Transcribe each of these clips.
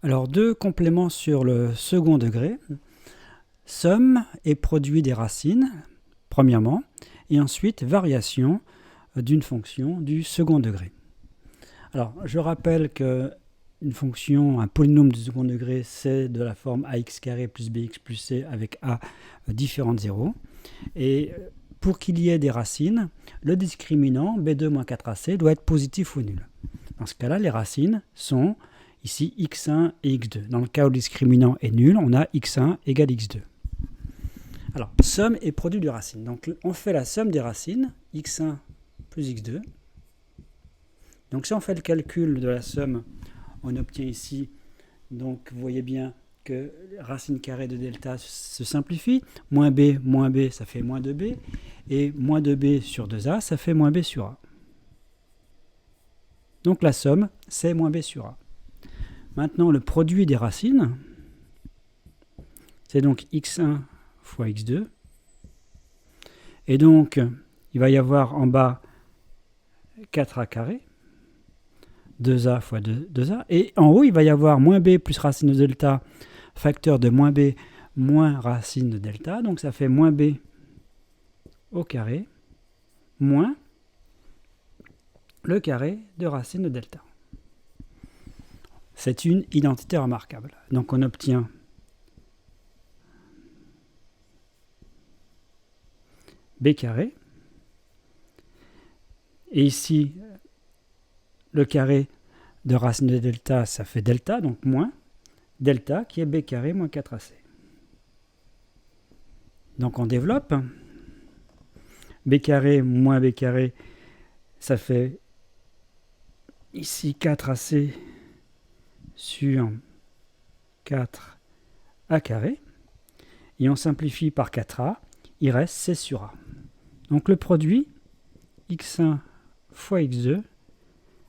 Alors, deux compléments sur le second degré. Somme et produit des racines, premièrement, et ensuite variation d'une fonction du second degré. Alors, je rappelle que une fonction, un polynôme du second degré, c'est de la forme ax carré plus bx plus c avec a différent de 0. Et pour qu'il y ait des racines, le discriminant b2 moins 4ac doit être positif ou nul. Dans ce cas-là, les racines sont ici x1 et x2. Dans le cas où le discriminant est nul, on a x1 égale x2. Alors, somme et produit de racines. Donc, on fait la somme des racines, x1 plus x2. Donc, si on fait le calcul de la somme, on obtient ici, donc vous voyez bien que racine carrée de delta se simplifie. Moins b, ça fait moins 2b. Et moins 2b sur 2a, ça fait moins b sur a. Donc, la somme, c'est moins b sur a. Maintenant, le produit des racines, c'est donc x1 fois x2. Et donc, il va y avoir en bas 4a carré, 2a fois 2a. Et en haut, il va y avoir moins b plus racine de delta, facteur de moins b moins racine de delta. Donc, ça fait moins b au carré moins le carré de racine de delta. C'est une identité remarquable. Donc, on obtient b carré. Et ici, le carré de racine de delta, ça fait delta, donc moins delta qui est b carré moins 4ac. Donc on développe. B carré moins b carré, ça fait ici 4ac sur 4a carré. Et on simplifie par 4a, il reste c sur a. Donc le produit, x1 fois x2,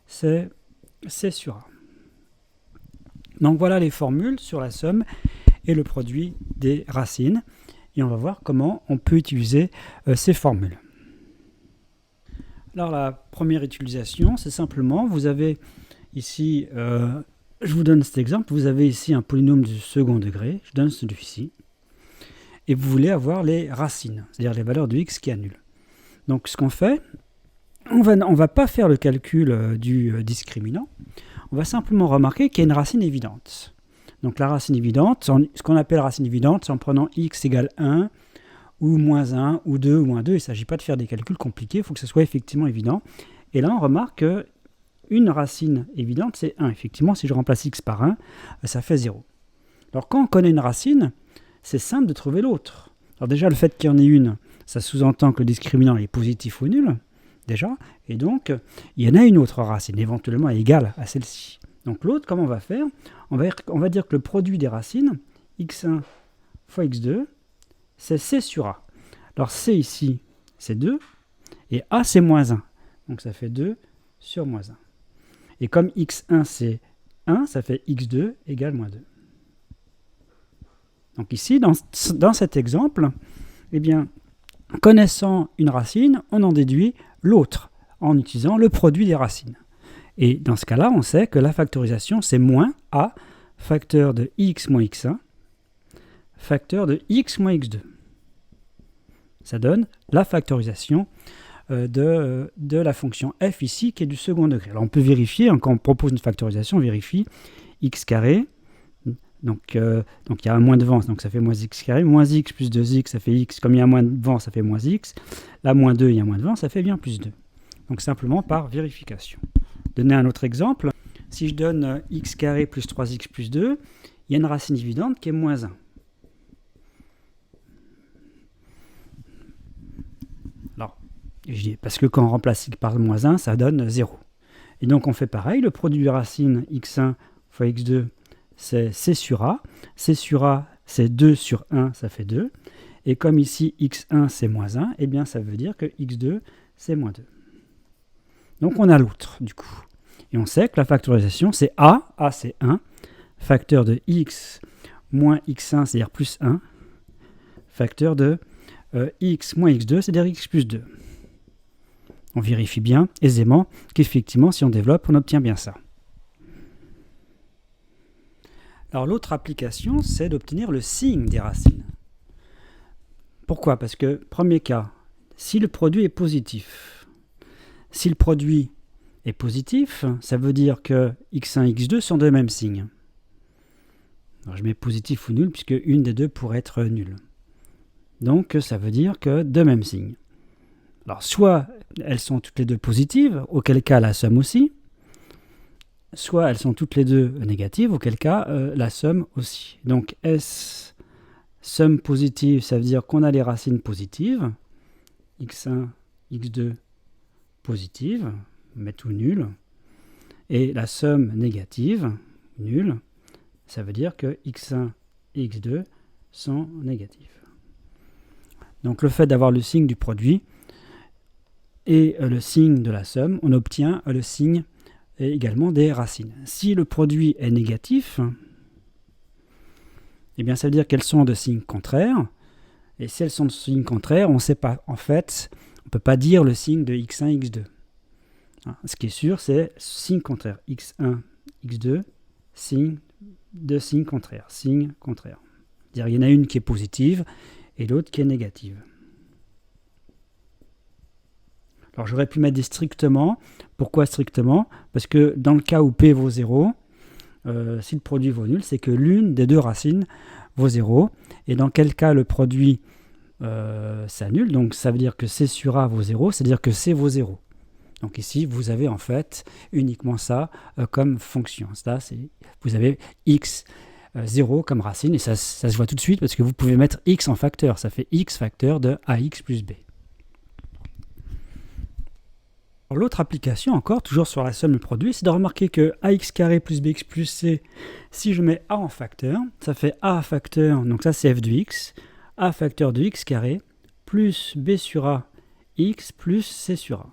c'est c sur a. Donc voilà les formules sur la somme et le produit des racines. Et on va voir comment on peut utiliser ces formules. Alors la première utilisation, c'est simplement, vous avez ici, je vous donne cet exemple, vous avez ici un polynôme du second degré, je donne celui-ci, et vous voulez avoir les racines, c'est-à-dire les valeurs de x qui annulent. Donc ce qu'on fait, on va pas faire le calcul du discriminant, on va simplement remarquer qu'il y a une racine évidente. Donc la racine évidente, ce qu'on appelle racine évidente, c'est en prenant x égale 1, ou moins 1, ou 2, ou moins 2. Il ne s'agit pas de faire des calculs compliqués, il faut que ce soit effectivement évident. Et là, on remarque qu'une racine évidente, c'est 1. Effectivement, si je remplace x par 1, ça fait 0. Alors quand on connaît une racine, c'est simple de trouver l'autre. Alors déjà, le fait qu'il y en ait une, ça sous-entend que le discriminant est positif ou nul, déjà. Et donc, il y en a une autre racine, éventuellement égale à celle-ci. Donc l'autre, comment on va faire ? On va dire que le produit des racines, x1 fois x2, c'est c sur a. Alors c ici, c'est 2, et a c'est moins 1. Donc ça fait 2 sur moins 1. Et comme x1 c'est 1, ça fait x2 égale moins 2. Donc ici, dans cet exemple, eh bien, connaissant une racine, on en déduit l'autre en utilisant le produit des racines. Et dans ce cas-là, on sait que la factorisation, c'est moins a, facteur de x moins x1, facteur de x moins x2. Ça donne la factorisation de la fonction f ici, qui est du second degré. Alors on peut vérifier, quand on propose une factorisation, on vérifie x carré, donc il y a un moins devant, donc ça fait moins x carré, moins x plus 2x, ça fait x, comme il y a un moins devant, ça fait moins x, là moins 2, il y a un moins devant, ça fait bien plus 2. Donc simplement par vérification. Donner un autre exemple, si je donne x carré plus 3x plus 2, il y a une racine évidente qui est moins 1. Alors, parce que quand on remplace x par moins 1, ça donne 0. Et donc on fait pareil, le produit de racine x1 fois x2, c'est c sur a. c sur a, c'est 2 sur 1, ça fait 2. Et comme ici x1 c'est moins 1, eh bien ça veut dire que x2 c'est moins 2. Donc on a l'autre du coup. Et on sait que la factorisation c'est a c'est 1, facteur de x moins x1, c'est-à-dire plus 1, facteur de x moins x2, c'est-à-dire x plus 2. On vérifie bien aisément qu'effectivement, si on développe, on obtient bien ça. Alors l'autre application, c'est d'obtenir le signe des racines. Pourquoi? Parce que, premier cas, si le produit est positif, si le produit est positif, ça veut dire que x1 et x2 sont de même signe. Alors je mets positif ou nul, puisque une des deux pourrait être nulle. Donc ça veut dire que de même signe. Alors soit elles sont toutes les deux positives, auquel cas la somme aussi, soit elles sont toutes les deux négatives, auquel cas la somme aussi. Donc S, somme positive, ça veut dire qu'on a les racines positives, x1, x2 positive, on met tout nul, et la somme négative, nulle, ça veut dire que x1 et x2 sont négatifs. Donc le fait d'avoir le signe du produit et le signe de la somme, on obtient le signe et également des racines. Si le produit est négatif, eh bien ça veut dire qu'elles sont de signe contraire. Et si elles sont de signe contraire, on ne sait pas. En fait, on ne peut pas dire le signe de x1, x2. Ce qui est sûr, c'est signe contraire. x1, x2, signe de signe contraire. Signe contraire. C'est-à-dire il y en a une qui est positive et l'autre qui est négative. Alors j'aurais pu mettre des strictement. Pourquoi strictement? Parce que dans le cas où P vaut 0, si le produit vaut nul, c'est que l'une des deux racines vaut 0. Et dans quel cas le produit s'annule? Donc ça veut dire que C sur A vaut 0, c'est-à-dire que C vaut 0. Donc ici, vous avez en fait uniquement ça comme fonction. Ça, vous avez x 0 comme racine, et ça se voit tout de suite parce que vous pouvez mettre x en facteur. Ça fait x facteur de ax plus b. L'autre application, encore, toujours sur la somme du produit, c'est de remarquer que ax carré plus bx plus c, si je mets a en facteur, ça fait a facteur, donc ça c'est f de x, a facteur de x carré, plus b sur a x plus c sur a.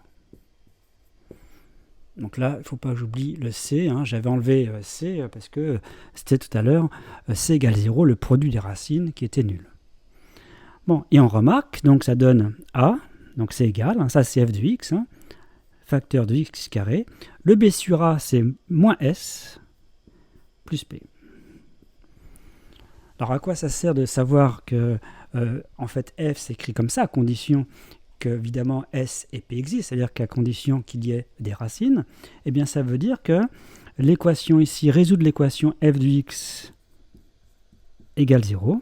Donc là, il ne faut pas que j'oublie le c, j'avais enlevé c parce que c'était tout à l'heure c égale 0, le produit des racines qui était nul. Bon, et on remarque, donc ça donne a, donc c'est égal, ça c'est f de x, facteur de x carré. Le b sur a, c'est moins s plus p. Alors à quoi ça sert de savoir que en fait f s'écrit comme ça, à condition que évidemment s et p existent, c'est-à-dire qu'à condition qu'il y ait des racines, eh bien ça veut dire que l'équation ici, résoudre l'équation f de x égale 0,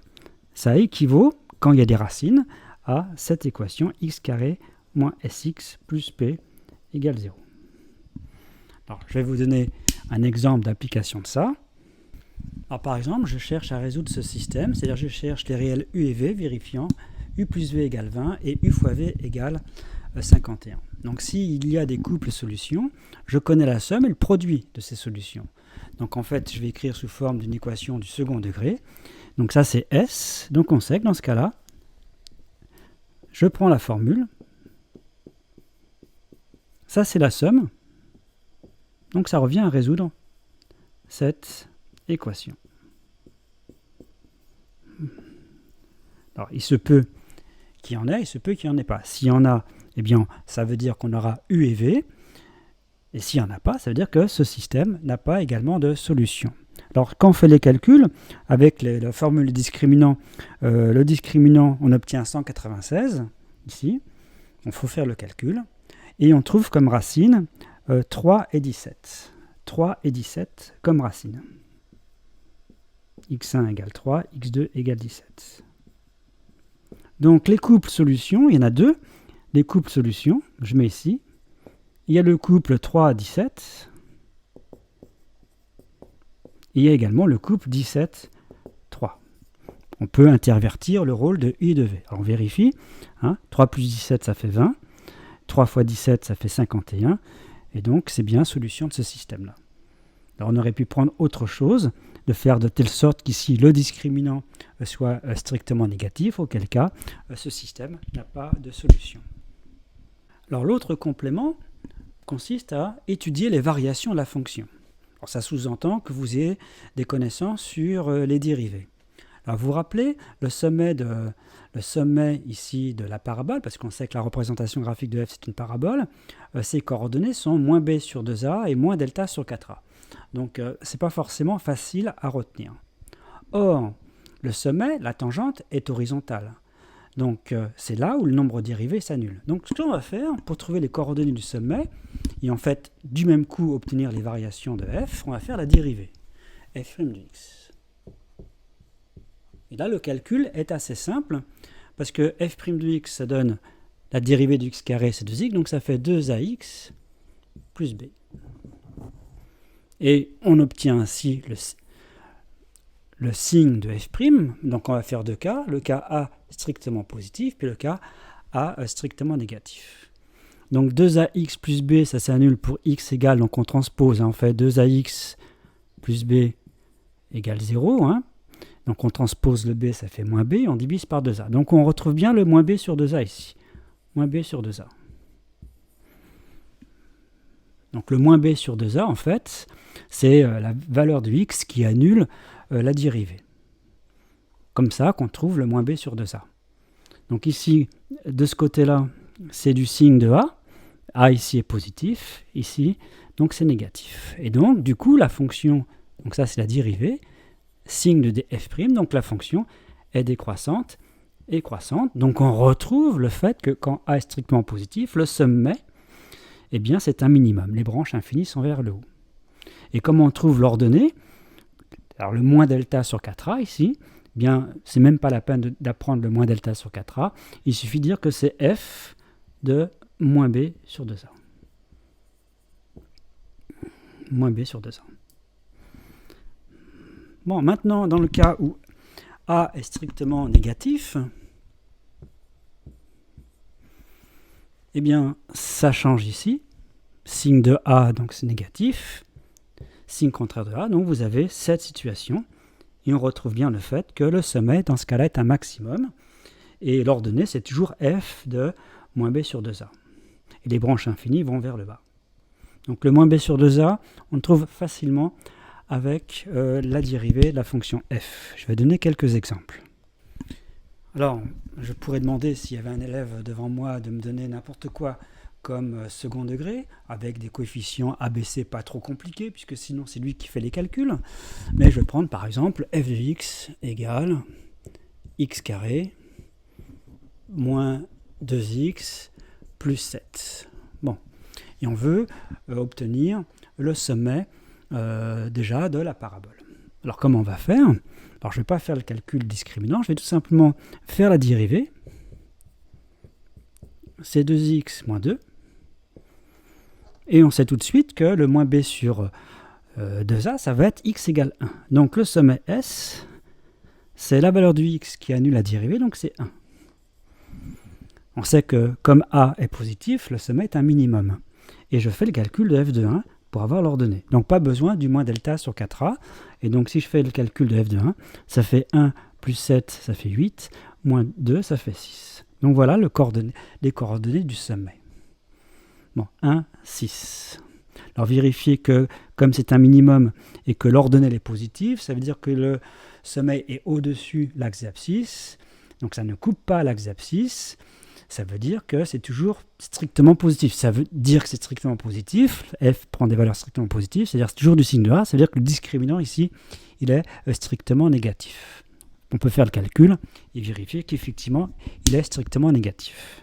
ça équivaut, quand il y a des racines, à cette équation x carré moins sx plus p égale 0. Alors, je vais vous donner un exemple d'application de ça. Alors, par exemple, je cherche à résoudre ce système, c'est-à-dire je cherche les réels u et v, vérifiant u plus v égale 20 et u fois v égale 51. Donc, s'il y a des couples solutions, je connais la somme et le produit de ces solutions. Donc, en fait, je vais écrire sous forme d'une équation du second degré. Donc, ça, c'est S. Donc, on sait que dans ce cas-là, je prends la formule. Ça, c'est la somme. Donc, ça revient à résoudre cette équation. Alors, il se peut qu'il y en ait, il se peut qu'il n'y en ait pas. S'il y en a, eh bien, ça veut dire qu'on aura U et V. Et s'il n'y en a pas, ça veut dire que ce système n'a pas également de solution. Alors, quand on fait les calculs, avec la formule discriminant, le discriminant, on obtient 196, ici. Il faut faire le calcul. Et on trouve comme racine 3 et 17. 3 et 17 comme racine. x1 égale 3, x2 égale 17. Donc les couples solutions, il y en a deux. Les couples solutions, je mets ici. Il y a le couple 3 à 17. Et il y a également le couple 17, 3. On peut intervertir le rôle de U et de V. Alors on vérifie. 3 plus 17, ça fait 20. 3 fois 17, ça fait 51. Et donc, c'est bien solution de ce système-là. Alors, on aurait pu prendre autre chose, de faire de telle sorte qu'ici, le discriminant soit strictement négatif, auquel cas, ce système n'a pas de solution. Alors, l'autre complément consiste à étudier les variations de la fonction. Alors, ça sous-entend que vous ayez des connaissances sur les dérivées. Alors, vous vous rappelez le sommet ici de la parabole, parce qu'on sait que la représentation graphique de f c'est une parabole, ses coordonnées sont moins b sur 2a et moins delta sur 4a. Donc ce n'est pas forcément facile à retenir. Or, le sommet, la tangente, est horizontale. Donc, c'est là où le nombre dérivé s'annule. Donc, ce qu'on va faire pour trouver les coordonnées du sommet, et en fait, du même coup, obtenir les variations de f, on va faire la dérivée. f' de x. Et là, le calcul est assez simple, parce que f' de x, ça donne la dérivée de x carré, c'est 2x, donc ça fait 2ax plus b. Et on obtient ainsi le signe de f', donc on va faire deux cas, le cas A strictement positif, puis le cas A strictement négatif. Donc 2ax plus b, ça s'annule pour x égale, donc on transpose, on fait 2ax plus b égale 0, hein. Donc on transpose le b, ça fait moins b, on divise par 2a. Donc on retrouve bien le moins b sur 2a ici, moins b sur 2a. Donc le moins b sur 2a, en fait, c'est la valeur de x qui annule la dérivée. Comme ça qu'on trouve le moins b sur 2a. Donc ici, de ce côté-là, c'est du signe de a. A ici est positif, ici, donc c'est négatif. Et donc, du coup, la fonction, donc ça c'est la dérivée, signe de f', donc la fonction est décroissante et croissante. Donc on retrouve le fait que quand a est strictement positif, le sommet, eh bien c'est un minimum. Les branches infinies sont vers le haut. Et comment on trouve l'ordonnée? Alors le moins delta sur 4a ici, eh bien c'est même pas la peine d'apprendre le moins delta sur 4a. Il suffit de dire que c'est f de moins b sur 2a. Moins b sur 2a. Bon, maintenant, dans le cas où a est strictement négatif, eh bien, ça change ici. Signe de a, donc c'est négatif. Signe contraire de a, donc vous avez cette situation. Et on retrouve bien le fait que le sommet, dans ce cas-là, est un maximum. Et l'ordonnée, c'est toujours f de moins b sur 2a. Et les branches infinies vont vers le bas. Donc le moins b sur 2a, on le trouve facilement avec la dérivée de la fonction f. Je vais donner quelques exemples. Alors, je pourrais demander s'il y avait un élève devant moi de me donner n'importe quoi comme second degré, avec des coefficients ABC pas trop compliqués, puisque sinon c'est lui qui fait les calculs. Mais je vais prendre par exemple f de x égale x carré moins 2x plus 7. Bon, et on veut obtenir le sommet déjà de la parabole. Alors comment on va faire? Alors je ne vais pas faire le calcul discriminant, je vais tout simplement faire la dérivée. C'est 2x moins 2. Et on sait tout de suite que le moins b sur 2a, ça va être x égale 1. Donc le sommet S, c'est la valeur du x qui annule la dérivée, donc c'est 1. On sait que comme a est positif, le sommet est un minimum. Et je fais le calcul de f de 1 pour avoir l'ordonnée. Donc pas besoin du moins delta sur 4a. Et donc si je fais le calcul de f de 1, ça fait 1 plus 7, ça fait 8, moins 2, ça fait 6. Donc voilà les coordonnées du sommet. Bon, 1, 6. Alors vérifiez que comme c'est un minimum et que l'ordonnée est positive, ça veut dire que le sommet est au-dessus l'axe d'abscisse. Donc ça ne coupe pas l'axe d'abscisse. Ça veut dire que c'est toujours strictement positif. Ça veut dire que c'est strictement positif. F prend des valeurs strictement positives, c'est-à-dire c'est toujours du signe de A. Ça veut dire que le discriminant ici, il est strictement négatif. On peut faire le calcul et vérifier qu'effectivement, il est strictement négatif.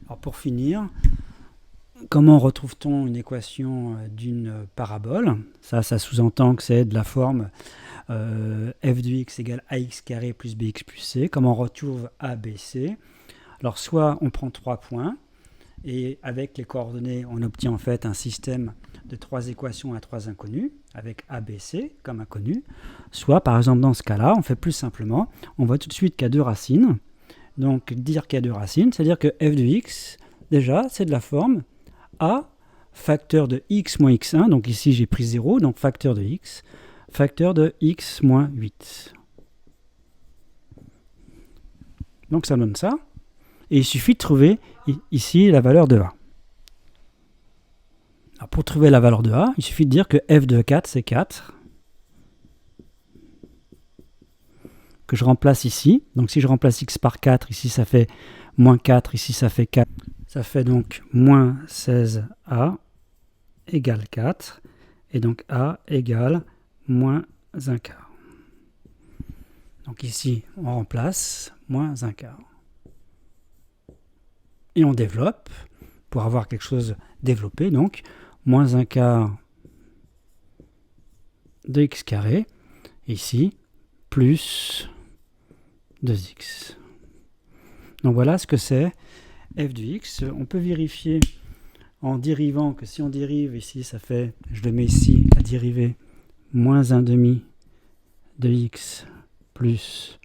Alors pour finir, comment retrouve-t-on une équation d'une parabole? Ça sous-entend que c'est de la forme f de x égale ax carré plus bx plus c. Comment on retrouve ABC? Alors soit on prend 3 points et avec les coordonnées on obtient en fait un système de 3 équations à 3 inconnus avec ABC comme inconnu. Soit par exemple dans ce cas-là on fait plus simplement, on voit tout de suite qu'il y a deux racines. Donc dire qu'il y a deux racines, c'est-à-dire que f de x déjà c'est de la forme a facteur de x moins x1, donc ici j'ai pris 0, donc facteur de x, facteur de x moins 8. Donc ça donne ça. Et il suffit de trouver ici la valeur de A. Alors pour trouver la valeur de A, il suffit de dire que f de 4, c'est 4. Que je remplace ici. Donc si je remplace x par 4, ici ça fait moins 4, ici ça fait 4. Ça fait donc moins 16A égale 4. Et donc A égale moins 1 quart. Donc ici, on remplace moins un quart. Et on développe pour avoir quelque chose développé. Donc, moins un quart de x carré. Ici, plus 2x. Donc voilà ce que c'est f de x. On peut vérifier en dérivant que si on dérive ici, ça fait, je le mets ici, la dérivée, moins 1 demi de x plus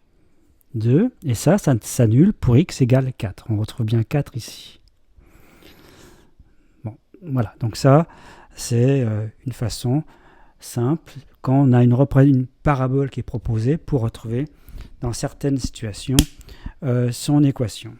2. Et ça s'annule pour x égale 4. On retrouve bien 4 ici. Bon, voilà. Donc ça, c'est une façon simple quand on a une parabole qui est proposée pour retrouver dans certaines situations son équation.